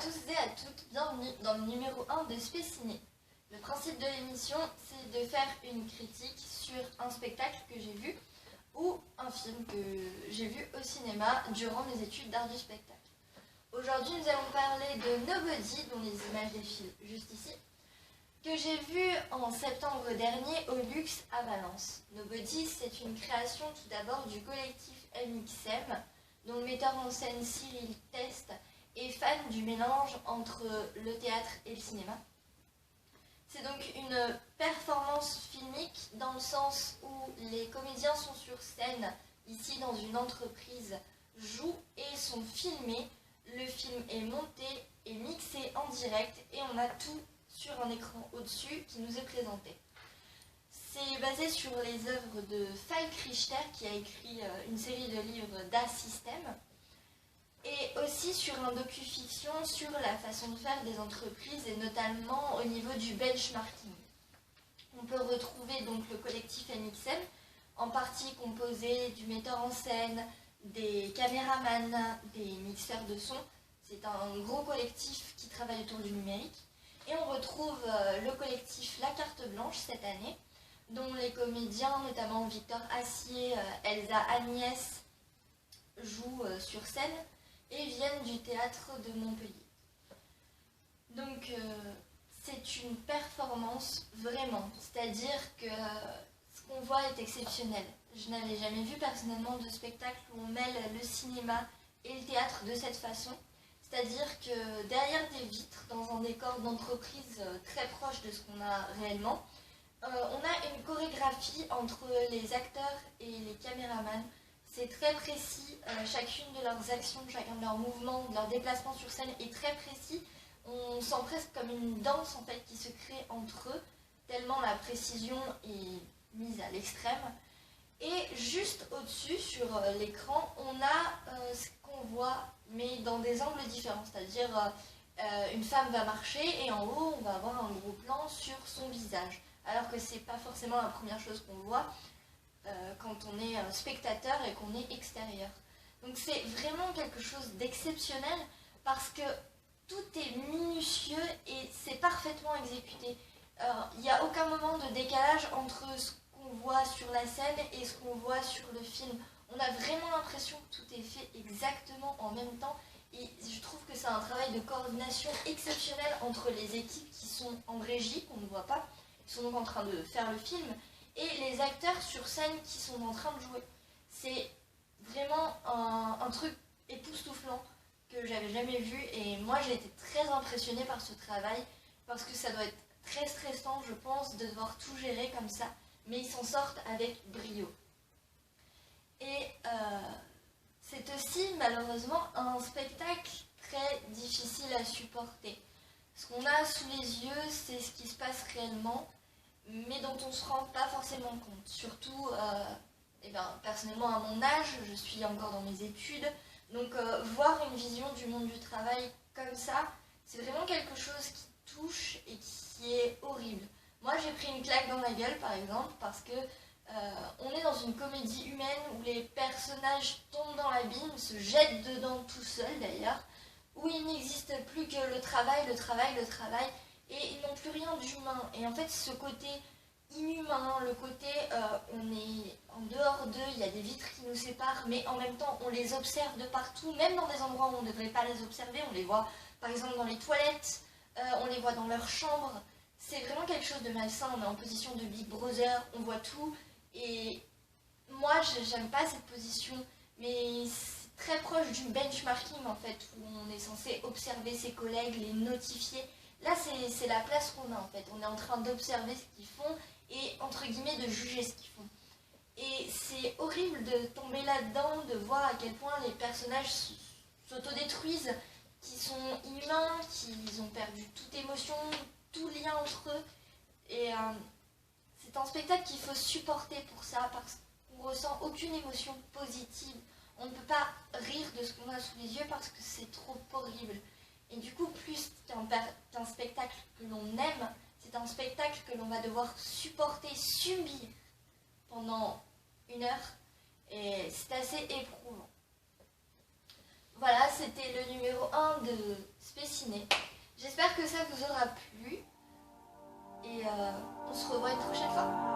tous et à toutes, bienvenue dans le numéro 1 de Spéciné. Le principe de l'émission, c'est de faire une critique sur un spectacle que j'ai vu ou un film que j'ai vu au cinéma durant mes études d'art du spectacle. Aujourd'hui, nous allons parler de Nobody, dont les images défilent juste ici, que j'ai vu en septembre dernier au Luxe à Valence. Nobody, c'est une création tout d'abord du collectif MXM, dont le metteur en scène Cyril Test est fan du mélange entre le théâtre et le cinéma. C'est donc une performance filmique dans le sens où les comédiens sont sur scène, ici dans une entreprise, jouent et sont filmés. Le film est monté et mixé en direct et on a tout sur un écran au-dessus qui nous est présenté. C'est basé sur les œuvres de Falk Richter qui a écrit une série de livres d'A-System et aussi sur un docu-fiction sur la façon de faire des entreprises et notamment au niveau du benchmarking. On peut retrouver donc le collectif MXM, en partie composé du metteur en scène, des caméramans, des mixeurs de son. C'est un gros collectif qui travaille autour du numérique. Et on retrouve le collectif La Carte Blanche cette année, dont les comédiens, notamment Victor Assier, Elsa Agnès, jouent sur scène et viennent du théâtre de Montpellier. Donc c'est une performance vraiment, c'est-à-dire que ce qu'on voit est exceptionnel. Je n'avais jamais vu personnellement de spectacle où on mêle le cinéma et le théâtre de cette façon. C'est-à-dire que derrière des vitres, dans un décor d'entreprise très proche de ce qu'on a réellement, on a une chorégraphie entre les acteurs et les caméramans. C'est très précis, chacune de leurs actions, chacun de leurs mouvements, de leurs déplacements sur scène est très précis. On sent presque comme une danse en fait qui se crée entre eux, tellement la précision est mise à l'extrême. Et juste au-dessus, sur l'écran, on a ce qu'on voit, mais dans des angles différents. C'est-à-dire, une femme va marcher et en haut, on va avoir un gros plan sur son visage. Alors que c'est pas forcément la première chose qu'on voit quand on est spectateur et qu'on est extérieur. Donc c'est vraiment quelque chose d'exceptionnel parce que tout est minutieux et c'est parfaitement exécuté. Il n'y a aucun moment de décalage entre ce qu'on voit sur la scène et ce qu'on voit sur le film. On a vraiment l'impression que tout est fait exactement en même temps et je trouve que c'est un travail de coordination exceptionnel entre les équipes qui sont en régie, qu'on ne voit pas, qui sont donc en train de faire le film, et les acteurs sur scène qui sont en train de jouer. C'est vraiment un truc époustouflant que j'avais jamais vu et moi j'ai été très impressionnée par ce travail parce que ça doit être très stressant, je pense, de devoir tout gérer comme ça, mais ils s'en sortent avec brio. Et c'est aussi malheureusement un spectacle très difficile à supporter. Ce qu'on a sous les yeux, c'est ce qui se passe réellement, mais dont on ne se rend pas forcément compte. Surtout, personnellement à mon âge, je suis encore dans mes études, donc voir une vision du monde du travail comme ça, c'est vraiment quelque chose qui touche et qui est horrible. Moi j'ai pris une claque dans la gueule par exemple parce que on est dans une comédie humaine où les personnages tombent dans l'abîme, se jettent dedans tout seuls d'ailleurs, où il n'existe plus que le travail, et ils n'ont plus rien d'humain. Et en fait ce côté inhumain, le côté on est en dehors d'eux, il y a des vitres qui nous séparent, mais en même temps on les observe de partout, même dans des endroits où on ne devrait pas les observer, on les voit par exemple dans les toilettes, on les voit dans leur chambre. C'est vraiment quelque chose de malsain, on est en position de Big Brother, on voit tout, et moi j'aime pas cette position, mais c'est très proche du benchmarking en fait, où on est censé observer ses collègues, les notifier. Là c'est la place qu'on a en fait, on est en train d'observer ce qu'ils font et entre guillemets de juger ce qu'ils font. Et c'est horrible de tomber là-dedans, de voir à quel point les personnages s'autodétruisent, qui sont humains, qu'ils ont perdu toute émotion, tout lien entre eux. Et c'est un spectacle qu'il faut supporter pour ça, parce qu'on ressent aucune émotion positive. On ne peut pas rire de ce qu'on a sous les yeux parce que c'est trop horrible. Et du coup, plus qu'un spectacle que l'on aime, c'est un spectacle que l'on va devoir supporter, subir pendant 1 heure. Et c'est assez éprouvant. Voilà, c'était le numéro 1 de Spéciné. J'espère que ça vous aura plu. Et on se revoit une prochaine fois.